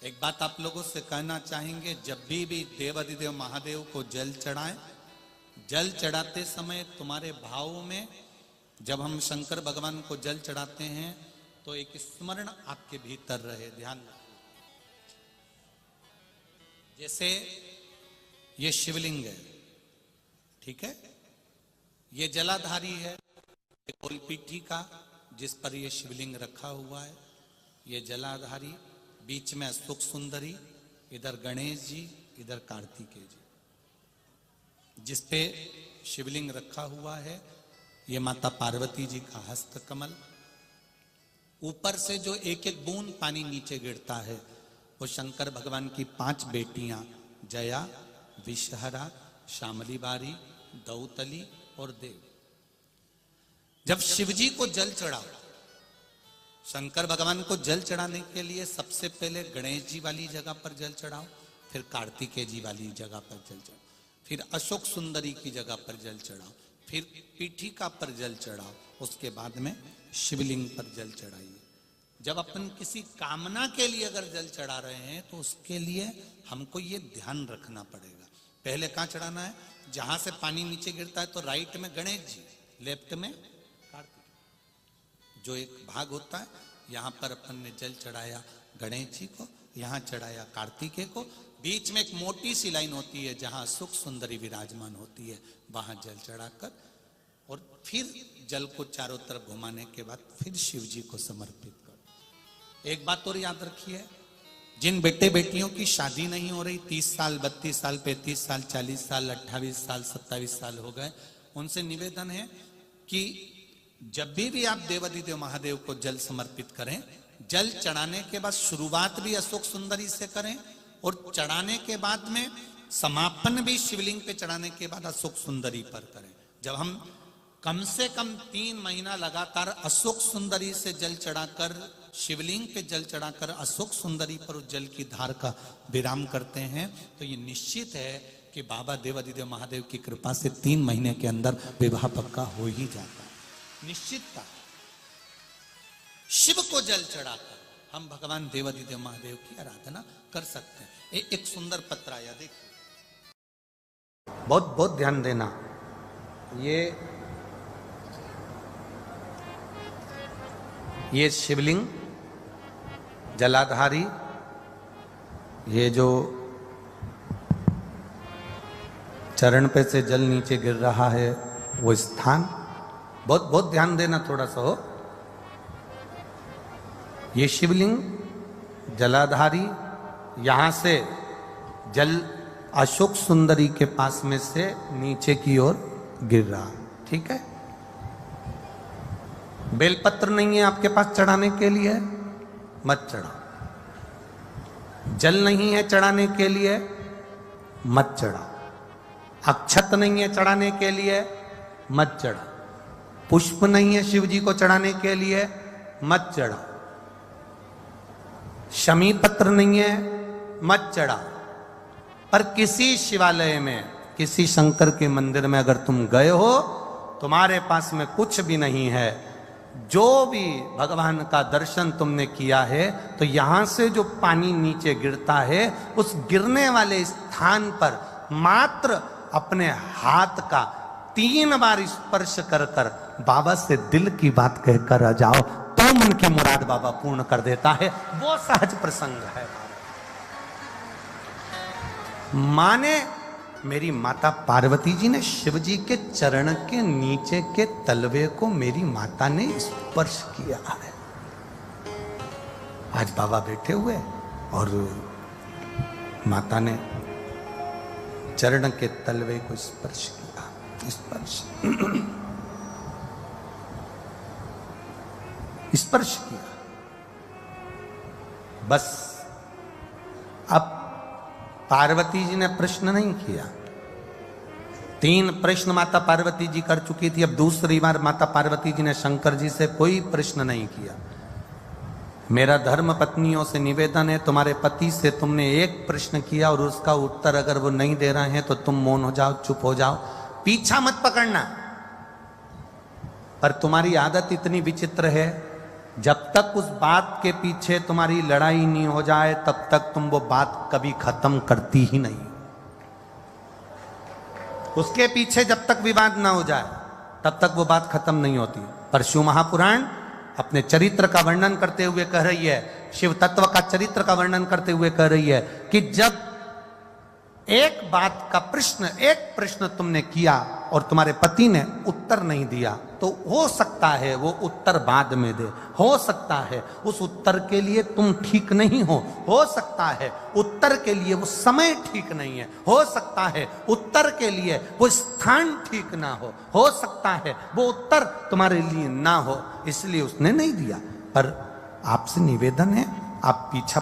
एक बात आप लोगों से कहना चाहेंगे, जब भी देवाधिदेव महादेव को जल चढ़ाएं, जल चढ़ाते समय तुम्हारे भाव में, जब हम शंकर भगवान को जल चढ़ाते हैं तो एक स्मरण आपके भीतर रहे। ध्यान रखें, जैसे ये शिवलिंग है, ठीक है, ये जलाधारी है, ये कोलपीठी का जिस पर ये शिवलिंग रखा हुआ है, ये जलाधारी, बीच में अशोक सुंदरी, इधर गणेश जी, इधर कार्तिकेय जी, जिस पे शिवलिंग रखा हुआ है, ये माता पार्वती जी का हस्त कमल। ऊपर से जो एक एक बूंद पानी नीचे गिरता है वो शंकर भगवान की 5 बेटियां जया, विषहरा, शामली बारी, दौतली और देव। जब शिवजी को जल चढ़ाओ, शंकर भगवान को जल चढ़ाने के लिए सबसे पहले गणेश जी वाली जगह पर जल चढ़ाओ, फिर कार्तिकेय जी वाली जगह पर जल चढ़ाओ, फिर अशोक सुंदरी की जगह पर जल चढ़ाओ, फिर पीठिका पर जल चढ़ाओ, उसके बाद में शिवलिंग पर जल चढ़ाइए। जब अपन किसी कामना के लिए अगर जल चढ़ा रहे हैं तो उसके लिए हमको ये ध्यान रखना पड़ेगा, पहले कहाँ चढ़ाना है, जहां से पानी नीचे गिरता है तो राइट में गणेश जी, लेफ्ट में कार्तिक, जो एक भाग होता है, यहां पर अपन ने जल चढ़ाया गणेश जी को, यहां चढ़ाया कार्तिकेय को, बीच में एक मोटी सी लाइन होती है जहां सुख सुंदरी विराजमान होती है, वहां जल चढ़ाकर और फिर जल को चारों तरफ घुमाने के बाद फिर शिव जी को समर्पित करो। एक बात और याद रखिए, जिन बेटे बेटियों की शादी नहीं हो रही, 30 साल, 32 साल, 35 साल, 40 साल, 28 साल, 27 साल हो गए, उनसे निवेदन है कि जब भी आप देवाधिदेव महादेव को जल समर्पित करें, जल चढ़ाने के बाद शुरुआत भी अशोक सुंदरी से करें और चढ़ाने के बाद में समापन भी शिवलिंग पे चढ़ाने के बाद अशोक सुंदरी पर करें। जब हम कम से कम 3 महीना लगातार अशोक सुंदरी से जल चढ़ाकर, शिवलिंग पे जल चढ़ाकर अशोक सुंदरी पर उस जल की धार का विराम करते हैं तो ये निश्चित है कि बाबा देवाधिदेव महादेव की कृपा से 3 महीने के अंदर विवाह पक्का हो ही जाता है, निश्चितता। शिव को जल चढ़ाकर हम भगवान देवाधिदेव महादेव की आराधना कर सकते हैं। एक सुंदर पत्र आया, देखिए, बहुत बहुत ध्यान देना। ये शिवलिंग जलाधारी, ये जो चरण पे से जल नीचे गिर रहा है वो स्थान, बहुत बहुत ध्यान देना थोड़ा सा हो। ये शिवलिंग जलाधारी, यहां से जल अशोक सुंदरी के पास में से नीचे की ओर गिर रहा, ठीक है। बेलपत्र नहीं है आपके पास चढ़ाने के लिए, मत चढ़ाओ। जल नहीं है चढ़ाने के लिए, मत चढ़ाओ। अक्षत नहीं है चढ़ाने के लिए, मत चढ़ाओ। पुष्प नहीं है शिव जी को चढ़ाने के लिए, मत चढ़ाओ। शमी पत्र नहीं है, मत चढ़ाओ। पर किसी शिवालय में, किसी शंकर के मंदिर में अगर तुम गए हो, तुम्हारे पास में कुछ भी नहीं है, जो भी भगवान का दर्शन तुमने किया है, तो यहां से जो पानी नीचे गिरता है, उस गिरने वाले स्थान पर मात्र अपने हाथ का 3 बार स्पर्श कर कर बाबा से दिल की बात कहकर आ जाओ, तो मन की मुराद बाबा पूर्ण कर देता है। वो सहज प्रसंग है। माने मेरी माता पार्वती जी ने शिव जी के चरण के नीचे के तलवे को मेरी माता ने स्पर्श किया है। आज बाबा बैठे हुए और माता ने चरण के तलवे को स्पर्श किया, स्पर्श स्पर्श किया। बस अब पार्वती जी ने प्रश्न नहीं किया। 3 प्रश्न माता पार्वती जी कर चुकी थी, अब दूसरी बार माता पार्वती जी ने शंकर जी से कोई प्रश्न नहीं किया। मेरा धर्म पत्नियों से निवेदन है, तुम्हारे पति से तुमने एक प्रश्न किया और उसका उत्तर अगर वो नहीं दे रहे हैं तो तुम मौन हो जाओ, चुप हो जाओ, पीछा मत पकड़ना। पर तुम्हारी आदत इतनी विचित्र है जब तक उस बात के पीछे तुम्हारी लड़ाई नहीं हो जाए तब तक तुम वो बात कभी खत्म करती ही नहीं। उसके पीछे जब तक विवाद ना हो जाए तब तक वो बात खत्म नहीं होती। पर शिव महापुराण अपने चरित्र का वर्णन करते हुए कह रही है, शिव तत्व का चरित्र का वर्णन करते हुए कह रही है कि जब एक बात का एक प्रश्न तुमने किया और तुम्हारे पति ने उत्तर नहीं दिया, तो हो सकता है वो उत्तर बाद में दे, हो सकता है उस उत्तर के लिए तुम ठीक नहीं हो सकता है उत्तर के लिए वो समय ठीक नहीं है, हो सकता है उत्तर के लिए वो स्थान ठीक ना हो सकता है वो उत्तर तुम्हारे लिए ना हो, इसलिए उसने नहीं दिया। पर आपसे निवेदन है, आप पीछा